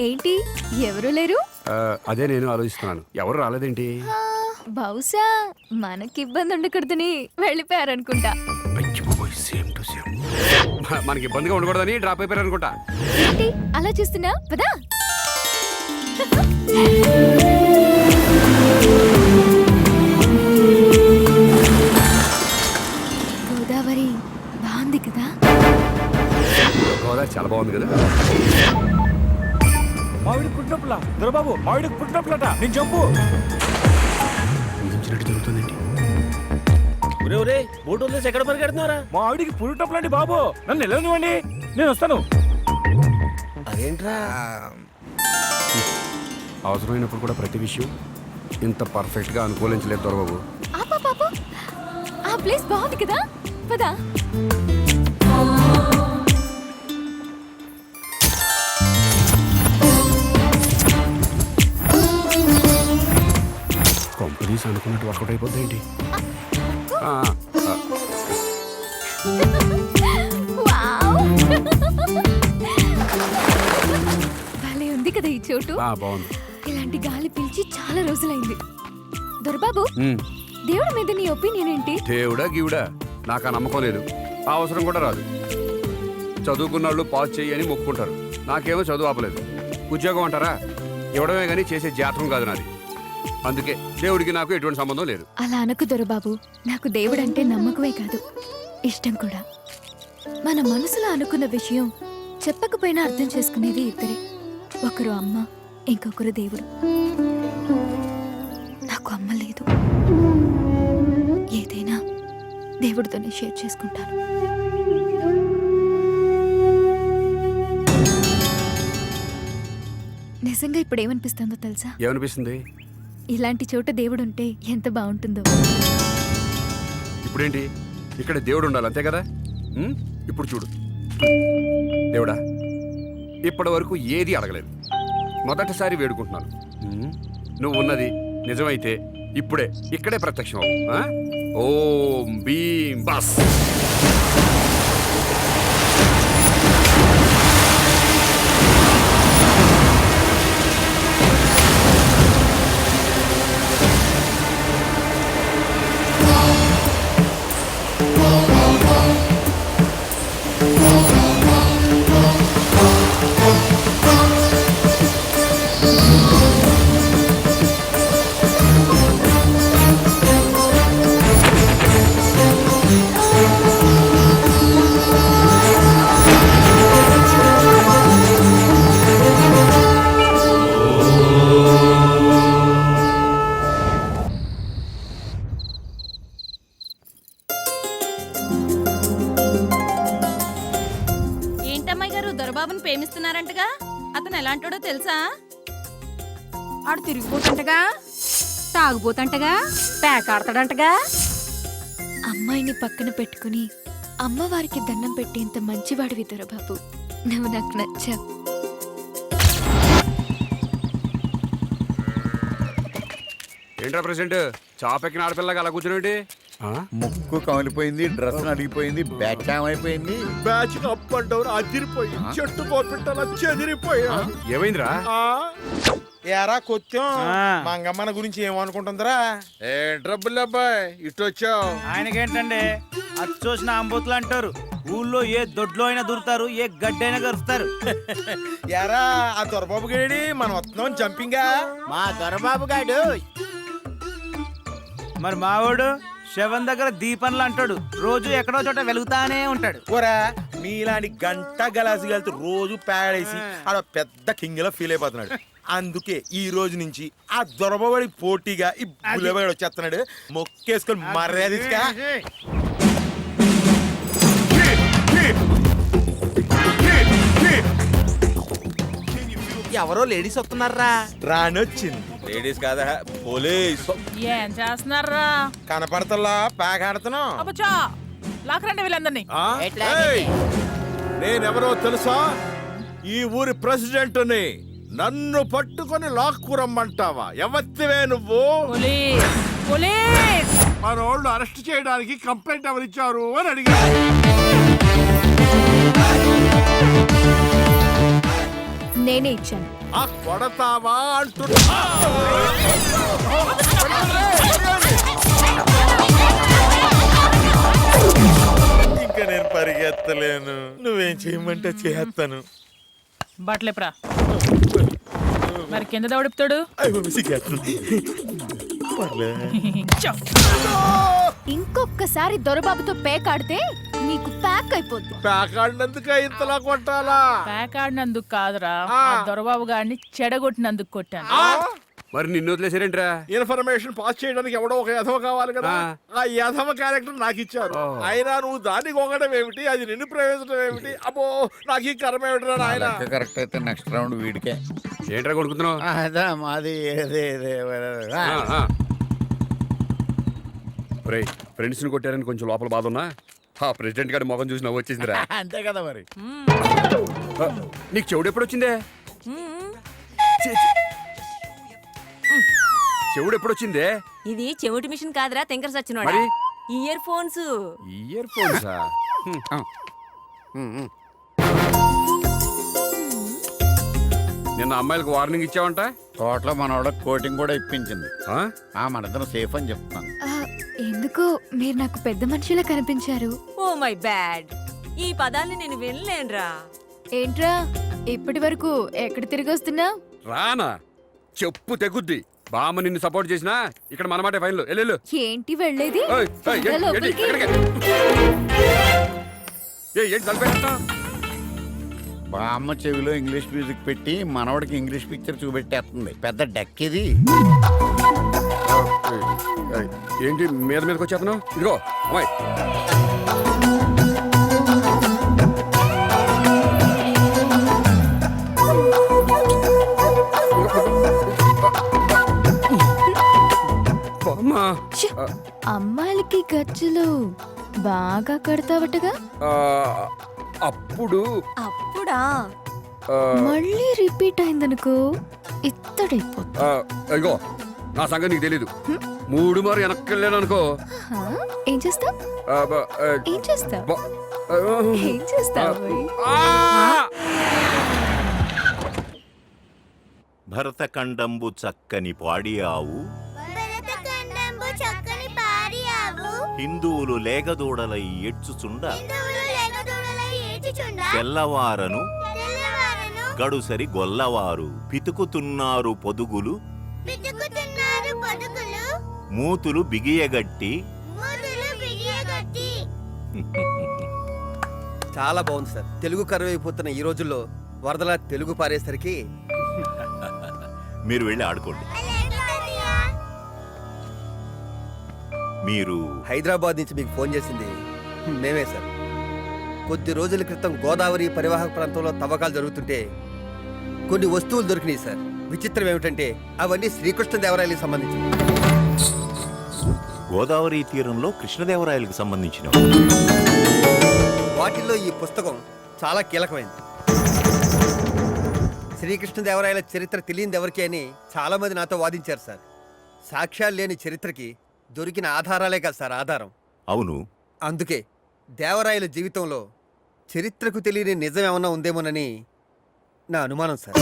ఏంటి ఎవరు లేరు? అదే నేను ఆలోచిస్తున్నాను, ఎవరు రాలేదేంటి? బహుశా మనకి ఇబ్బంది ఉండకూడదని వెళ్ళిపోయారనుకుంటా. Same to same. మనకి ఇబ్బందిగా ఉండకూడదని డ్రాప్ అయిపోయారు అనుకుంటా. ఏంటి అలా చూస్తున్నా? పదా గోదావరి బాగుంది కదా? గోదావరి చాలా బాగుంది కదా. మావిడికి పుట్టినప్పులా దొరబాబు, మావిడికి పుట్టినప్పులట. నేను చెప్పు ఊహించినట్టు జరుగుతుందండి. బోట్ వదిలేసి ఎక్కడ పరిగెడుతున్నారా? మా ఆవిడికి పుట్టినప్పులండి బాబు, నన్ను వెళ్ళనివ్వండి, నేను వస్తాను. అదేంట్రా? అవసరమైనప్పుడు కూడా ప్రతి విషయం ఇంత పర్ఫెక్ట్ గా అనుకూలించలేదు దొరబాబు. పాప ఆ ప్లేస్ బాగుంది కదా, పదా. కంపెనీస్ అనుకున్నట్టు వర్కౌట్ అయిపోద్ది ఏంటి? భలే ఉంది కదా ఈ చోటు. బాగుంది. ఇలాంటి గాలి పీల్చి చాలా రోజులైంది. దొరబాబు, దేవుడి మీద నీ ఒపీనియన్ ఏంటి? దేవుడా గివుడా నాకు ఆ నమ్మకం లేదు, ఆ అవసరం కూడా రాదు. చదువుకున్న వాళ్ళు పాస్ చేయి అని మొక్కుకుంటారు, నాకేమో చదువు ఆపలేదు. ఉద్యోగం అంటారా, ఇవ్వడమే కానీ చేసే జాతకం కాదు నాది. అందుకే దేవుడికి నాకు ఎటువంటి సంబంధం లేదు. అలా అనకు దొరబాబు, నాకు దేవుడంటే నమ్మకమే కాదు, ఇష్టం కూడా. మన మనసులో అనుకున్న విషయం చెప్పకపోయినా అర్థం చేసుకునేది ఇద్దరే, ఒకరు అమ్మ, ఇంకొకరు దేవుడు. నాకు అమ్మ లేదు, ఏదైనా దేవుడితోనే షేర్ చేసుకుంటాను. నిజంగా ఇప్పుడు ఏమనిపిస్తుందో తెలుసా? ఏమనిపిస్తుంది? ఇలాంటి చోట దేవుడు ఉంటే ఎంత బాగుంటుందో. ఇప్పుడేంటి, ఇక్కడ దేవుడు ఉండాలి అంతే కదా. ఇప్పుడు చూడు దేవుడా, ఇప్పటి వరకు ఏది అడగలేదు, మొదటిసారి వేడుకుంటున్నాను. నువ్వు ఉన్నది నిజమైతే ఇప్పుడే ఇక్కడే ప్రత్యక్షం అవ్వు. ఓం భీం బస్. ఏంటమ్మాయి గారు దొరబాబుని ప్రేమిస్తున్నారంటగా? అతను ఎలాంటోడో తెలుసా? ఆడు తిరిగిపోతుంటగా, తాగుపోతుంటగా, పేకాడతాడంటగా. అమ్మాయిని పక్కన పెట్టుకుని అమ్మవారికి దండం పెట్టేంత మంచివాడివి దొరబాబు, నువ్వు నాకు నచ్చావు. ఏంట్రా ప్రెసిడెంట్, చాపెక్కిన ఆడపిల్లగా అలా కూర్చునేంటి? ముక్కు కమిలిపోయింది, డ్రెస్ అడిగిపోయింది, బ్యాచ్ అయిపోయింది. బ్యాచ్ అప్ అండ్ డౌన్ అదిరిపోయి చెట్టు కోపెట్టాల చెదిరిపోయా. ఏమైందిరా? ఏరా కొత్తం మంగమ్మన గురించి ఏమనుకుంటుందిరా? ఏ డబ్బులు అబ్బాయి ఇటు వచ్చావు? ఆయనకేంటండి, అది చూసిన అంబోతులు అంటారు. ఊళ్ళో ఏ దొడ్లో అయినా దూరుతారు, ఏ గడ్డైనా గరుస్తారు. ఏరా ఆ దొరబాబు గేడి మనం వస్తున్నాం జంపింగా. మా దొరబాబు గాడు మరి మావాడు శవం దగ్గర దీపంలు అంటాడు, రోజు ఎక్కడో చోట వెలుగుతానే ఉంటాడు. ఓరా మీలాంటి గంట గలాసి వెళ్తూ రోజు పేడేసి ఆడ పెద్ద కింగ్లో ఫీల్ అయిపోతున్నాడు. అందుకే ఈ రోజు నుంచి ఆ దొరబాబడి పోటీగా ఈ బుల్లెబాడు వచ్చేస్తున్నాడు. మొక్కేసుకొని మర్యాదగా. ఎవరో లేడీస్ వస్తున్నారా? రానొచ్చింది. లేడీస్ కాదా, పోలీస్. ఏం చేస్తున్నారా? కనపడతల్లా ప్యాక్ ఆడుతున్నాం. అబ్బచ్చా, లాకరండి వీళ్ళందరినీ. నేనెవరో తెలుసా? ఈ ఊరి ప్రెసిడెంట్ని. నన్ను పట్టుకొని లాక్కురమ్మంటావా? ఎవత్తివే నువ్వు? మన వాళ్ళు అరెస్ట్ చేయడానికి కంప్లైంట్ ఎవరిచ్చారు అని అడిగారు. నేనే ఇచ్చాను. ఆ కొడతావా అంటున్నా. ఇంకా నేను పరిగెత్తలేను, నువ్వేం చేయమంటే చేస్తాను. బట్టలేపురా మరి కింద దౌడిపుతాడు. ఇంకొకసారి దొరబాబుతో పేకాడితే నీకు ప్యాక్ అయిపోద్ది. పేకాడినందుకు ఇంతలా కొట్టాలా? పేకాడినందుకు కాదురా, ఆ దొరబాబు గారిని చెడగొట్టినందుకు కొట్టాను. మరి నిన్ను వదిలేసారేంట్రా? ఇన్ఫర్మేషన్ పాస్ చేయడానికి ఎవడో ఒక యథవ కావాలి కదా. ఆ యథవ క్యారెక్టర్ నాకు ఇచ్చారు. అయినా నువ్వు దాన్ని గొంగడం ఏమిటి, అది నిన్ను ప్రవేశించడం ఏమిటి? అబ్బో నాకు ఈ కర్మ ఏమిటిరా నాయన. కరెక్ట్ అయితే నెక్స్ట్ రౌండ్ వీడికే. ఏంట్రా కొనుక్కున్నావు? అదా మాది ఫ్రెండ్స్ ని కొట్టారని కొంచెం లోపల బాధ ఉన్నా ప్రెసిడెంట్ గారి మొఖం చూసి నవ్వు వచ్చేసిందిరా. అంతే కదా మరి. నీకు చెవుడు ఎప్పుడు వచ్చిందే? చెవుడు ఎప్పుడు వచ్చిందే? ఇది చెవిటి మిషన్ కాదురా, తింకర సచ్చినోడా. మరి ఇయర్ ఫోన్స్. ఇయర్ ఫోన్సా? నిన్న అమ్మాయిలకు వార్నింగ్ ఇచ్చావంట. తోటలో మనోడ కోటింగ్ కూడా ఇప్పించింది. ఆ? మనిద్దరం సేఫ్ అని చెప్తాను. ఎందుకో మీరు నాకు పెద్ద మనిషిలా కనిపించారు. ఓ మై బ్యాడ్, ఈ పదాన్ని నేను వినలేనురా. ఏంట్రా ఇప్పటి వరకు ఎక్కడ తిరిగి వస్తున్నా? రానా చెప్పు తెగుద్ది. బామ్మ నిన్ను సపోర్ట్ చేసినా ఇక్కడ మనమాటే ఫైన్లు. వెళ్ళు. ఏంటి వెళ్ళేది? ఏయ్, ఏయ్, ఏంటి, లోపలికి. ఎక్కడికి? ఏంటి తలపేస్తా? బామ్మ చెవిలో ఇంగ్లీష్ మ్యూజిక్ పెట్టి మనవడికి ఇంగ్లీష్ పిక్చర్ చూపెట్టేస్తుంది. పెద్ద డెక్ ఇది. ఏంటి మీదకి వచ్చేస్తున్నావు? ఇదిగో అమ్మాయి, ఛీ! అమ్మాయిలకి గజ్జలు బాగా కడతావటగా. అప్పుడు అప్పుడా? మళ్ళీ రిపీట్ అయిందనుకో ఇత్తడైపోతుంది. ఇదిగో నా సంగతి నీకు తెలీదు. 3 మారు వెనక్కి వెళ్ళాను అనుకో. ఏం చేస్తావ్? ఏం చేస్తావ్? ఏం చేస్తావు? భరతఖండంబు చక్కని పాడియావు, హిందువులు లేగదూడలై ఏడ్చుచుండ, తెల్లవారను గడుసరి గొల్లవారు పితుకుతున్నారు పొదుగులు, మూతులు బిగియగట్టి. చాలా బాగుంది సార్. తెలుగు కరువైపోతున్న ఈ రోజుల్లో వరదలా తెలుగు పారేసరికి మీరు వెళ్ళి ఆడుకోండి. మీరు హైదరాబాద్ నుంచి మీకు ఫోన్ చేసింది మేమే సార్. కొద్ది రోజుల క్రితం గోదావరి పరివాహక ప్రాంతంలో తవ్వకాలు జరుగుతుంటే కొన్ని వస్తువులు దొరికినాయి సార్. విచిత్రం ఏమిటంటే అవన్నీ శ్రీకృష్ణదేవరాయలకు సంబంధించి. గోదావరి తీరంలో కృష్ణదేవరాయలకు సంబంధించిన వాటిల్లో ఈ పుస్తకం చాలా కీలకమైంది. శ్రీకృష్ణదేవరాయల చరిత్ర తెలియదు ఎవరికి అని చాలా మంది నాతో వాదించారు సార్. సాక్ష్యాలు లేని చరిత్రకి దొరికిన ఆధారాలే కదా సార్ ఆధారం. అవును, అందుకే దేవరాయల జీవితంలో చరిత్రకు తెలియని నిజం ఏమన్నా ఉందేమోనని నా అనుమానం సార్.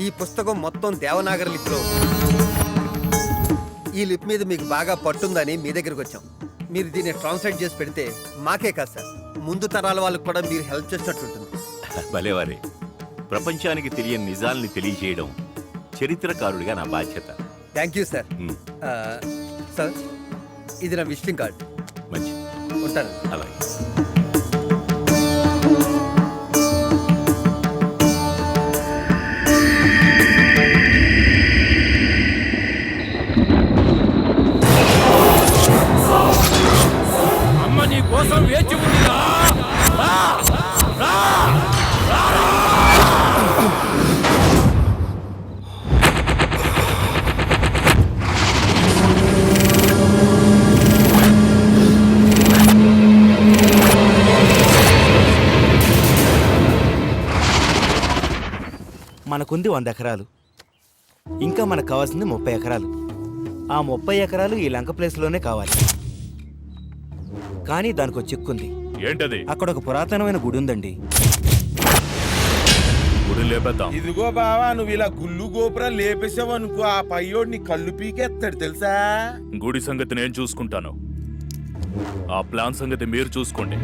ఈ పుస్తకం మొత్తం దేవనాగరి లిపిలో. ఈ లిపి మీద మీకు బాగా పట్టుందని మీ దగ్గరికి వచ్చాం. మీరు దీన్ని ట్రాన్స్లేట్ చేసి పెడితే మాకే కాదు సార్, ముందు తరాల వాళ్ళకు కూడా మీరు హెల్ప్ చేసినట్టుంటుంది. భలేవారే. ప్రపంచానికి తెలియని నిజాల్ని తెలియజేయడం చరిత్రకారుడిగా నా బాధ్యత. Thank you sir. సార్ ఇది నా విజిటింగ్ కార్డ్. మంచి ఉంటాను. అలాగే. అమ్మ నీ కోసం వేచి ఉందిరా. మనకుంది 100 ఎకరాలు, ఇంకా మనకు కావాల్సింది 30 ఎకరాలు. ఆ 30 ఎకరాలు ఈ లంక ప్లేస్లోనే కావాలి. కానీ దానికి ఒక చిక్కుంది. ఏంటది? అక్కడ ఒక పురాతనమైన గుడి ఉందండి. గుడా? గుడి లేపేద్దాం. ఇదిగో బావా, నువ్వు ఇలా గుళ్ళు గోపురం లేపేసావు అనుకో, ఆ పయ్యోడు నీ కళ్ళు పీకేస్తాడు తెలుసా. గుడి సంగతి నేను చూసుకుంటాను, ఆ ప్లాన్ సంగతి మీరు చూసుకోండి.